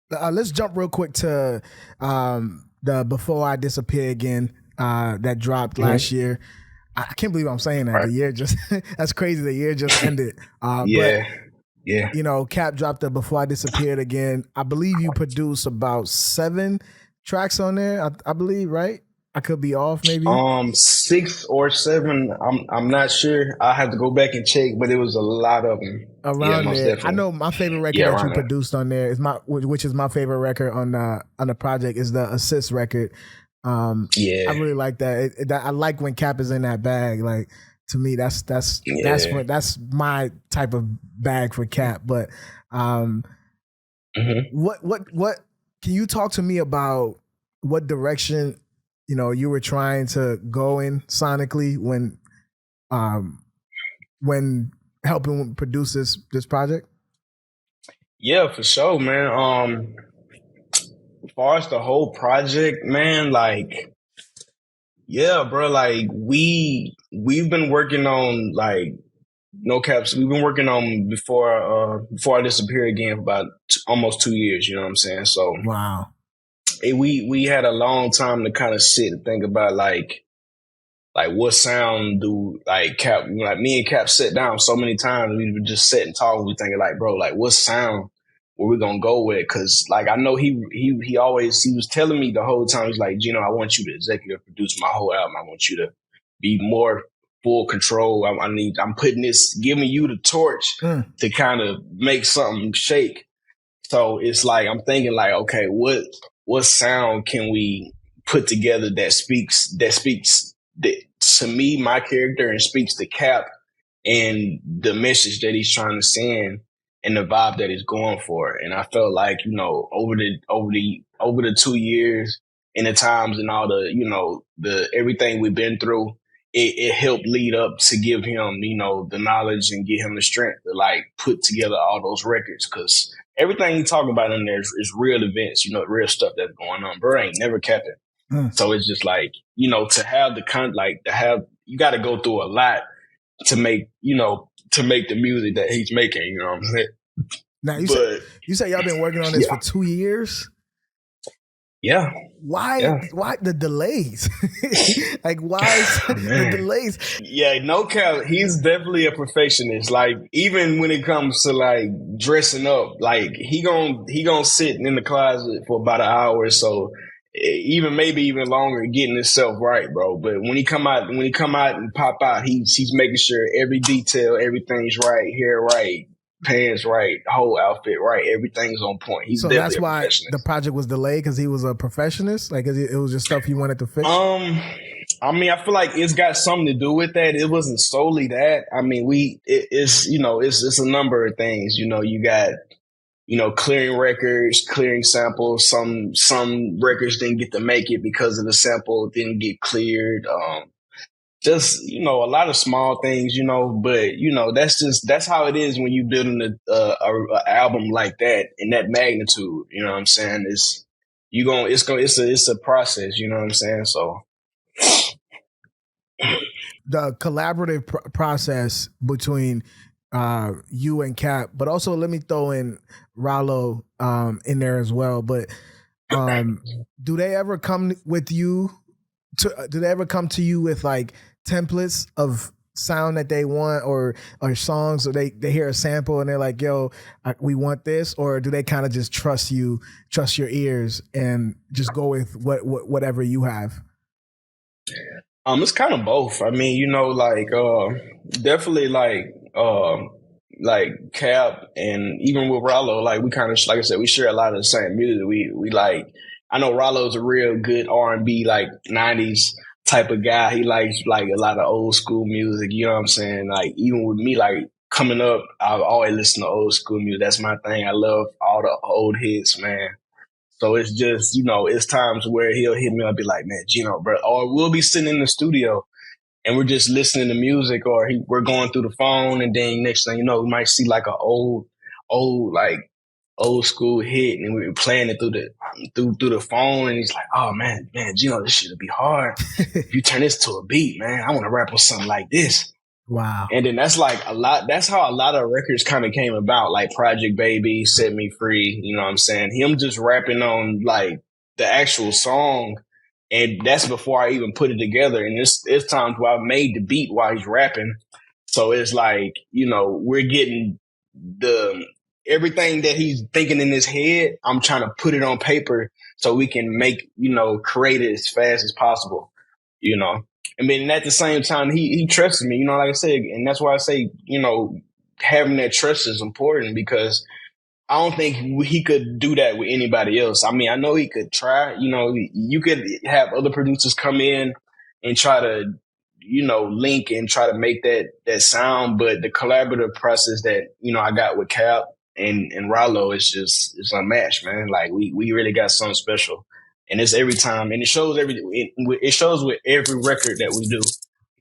let's jump real quick to the Before I Disappear Again that dropped last year. I can't believe I'm saying that. Right. The year just that's crazy. The year just ended. Yeah. But Cap dropped the Before I Disappeared Again. I believe you produced about 7 tracks on there. I believe, right? I could be off, maybe. 6 or 7. I'm not sure. I have to go back and check, but it was a lot of them around most there. definitely. I know my favorite record that you produced on there is which is my favorite record on the project is the Assist record. I really like that. I like when Cap is in that bag. Like, to me, that's my type of bag for Cap. But what can you talk to me about what direction you were trying to go in sonically when helping produce this project? Yeah, for sure, man. As far as the whole project, man, like, yeah, bro, like we've been working on like NoCaps. We've been working on before I Disappear Again for about almost 2 years. You know what I'm saying? So wow, we had a long time to kind of sit and think about like what sound do like Cap. Like me and Cap sat down so many times. We would just sit and talk. And we thinking like, bro, like what sound where we gonna go with? Because like I know he was telling me the whole time. He's like, Gino, I want you to executive produce my whole album. I want you to be more full control. I'm giving you the torch to kind of make something shake. So it's like I'm thinking like, okay, what sound can we put together that speaks to me, my character, and speaks to Cap and the message that he's trying to send and the vibe that he's going for. And I felt like, over the 2 years and the times and all the everything we've been through, it helped lead up to give him, the knowledge and give him the strength to like put together all those records. Cause everything he's talking about in there is real events, real stuff that's going on. Bro ain't never capping. So it's just like, to have you got to go through a lot to make the music that he's making, you know what I'm saying? Now you say y'all been working on this for 2 years? Yeah. Why the delays? Like, why the delays? Yeah, NoCap, he's definitely a perfectionist. Like, even when it comes to like dressing up, like he gonna sit in the closet for about an hour or so, maybe even longer, getting himself right, bro. But when he come out and pop out, he's making sure every detail, everything's right, hair right, pants right, whole outfit right, everything's on point. He's so that's why the project was delayed, because he was a perfectionist. Like, it was just stuff he wanted to fix. I mean, I feel like it's got something to do with that. It wasn't solely that. I mean, it's a number of things. You got clearing records, clearing samples. Some records didn't get to make it because of the sample didn't get cleared. Just, a lot of small things, but, that's how it is when you building a album like that in that magnitude. You know what I'm saying? It's a process, you know what I'm saying? So the collaborative process between you and Cap, but also let me throw in Rallo in there as well. But do they ever come with you? Do they ever come to you with like templates of sound that they want or songs, or they hear a sample and they're like, yo, we want this? Or do they kind of just trust your ears and just go with whatever you have? It's kind of both. I mean, definitely like Cap and even with Rallo, like we kind of, like I said, we share a lot of the same music. We like, I know Rallo's a real good R&B, like 90s type of guy. He likes like a lot of old school music, you know what I'm saying? Like, even with me, like coming up, I've always listened to old school music. That's my thing. I love all the old hits, man. So it's just, it's times where he'll hit me up and be like, man, Gino, bro. Or we'll be sitting in the studio and we're just listening to music, or we're going through the phone, and then next thing you know, we might see like an old school hit, and we were playing it through the phone, and he's like, oh man, Gino, this shit'll be hard. If you turn this to a beat, man, I want to rap on something like this. Wow. And then that's like a lot. That's how a lot of records kind of came about, like Project Baby, Set Me Free. You know what I'm saying? Him just rapping on like the actual song, and that's before I even put it together. And it's times where I made the beat while he's rapping, so it's like, you know, we're getting the everything that he's thinking in his head. I'm trying to put it on paper so we can make, you know, create it as fast as possible. You know. I mean, at the same time, he trusts me, you know, like I said, and that's why I say, you know, having that trust is important, because I don't think he could do that with anybody else. I mean, I know he could try, you know, you could have other producers come in and try to, you know, link and try to make that sound, but the collaborative process that, you know, I got with Cap and Rollo is just, it's unmatched, man. Like we really got something special. And it's every time, and it shows it shows with every record that we do.